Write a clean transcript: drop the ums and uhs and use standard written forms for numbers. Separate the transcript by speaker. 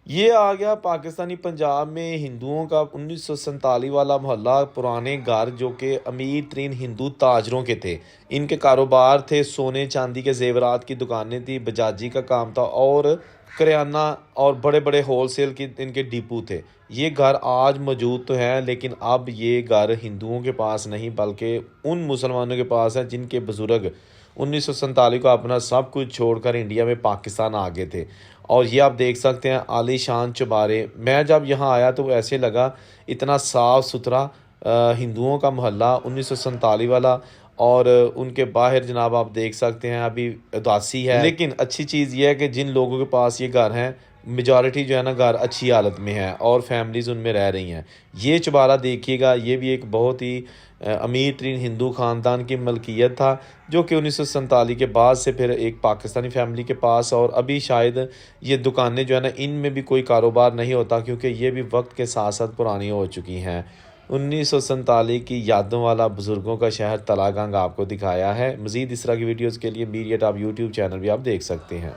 Speaker 1: ये आ गया पाकिस्तानी पंजाब में हिंदुओं का 1947 वाला मोहल्ला। पुराने घर जो कि अमीर तरीन हिंदू ताजरों के थे। इनके कारोबार थे, सोने चांदी के जेवरात की दुकानें थी, बजाजी का काम था और करियाना और बड़े बड़े होलसेल की इनके डिपो थे। ये घर आज मौजूद तो हैं, लेकिन अब ये घर हिंदुओं के पास नहीं बल्कि उन मुसलमानों के पास है जिनके बुज़ुर्ग 1947 को अपना सब कुछ छोड़कर इंडिया में पाकिस्तान आ गए थे। और ये आप देख सकते हैं आलीशान चुबारे। मैं जब यहाँ आया तो ऐसे लगा इतना साफ़ सुथरा हिंदुओं का मोहल्ला 1947 वाला। और उनके बाहर जनाब आप देख सकते हैं अभी उदासी है, लेकिन अच्छी चीज़ ये है कि जिन लोगों के पास ये घर हैं मेजॉरिटी जो है ना घर अच्छी हालत में है और फैमिलीज़ उनमें रह रही हैं। ये चुबारा देखिएगा, ये भी एक बहुत ही अमीर तरीन हिंदू ख़ानदान की मलकियत था जो कि 1947 के बाद से फिर एक पाकिस्तानी फ़ैमिली के पास। और अभी शायद ये दुकानें जो है ना इनमें भी कोई कारोबार नहीं होता क्योंकि ये भी वक्त के साथ साथ पुरानी हो चुकी हैं। 1947 की यादों वाला बुज़ुर्गों का शहर तलागंग आपको दिखाया है। मज़ीद इस तरह की वीडियोज़ के लिए मीडिया टॉप यूट्यूब चैनल भी आप देख सकते हैं।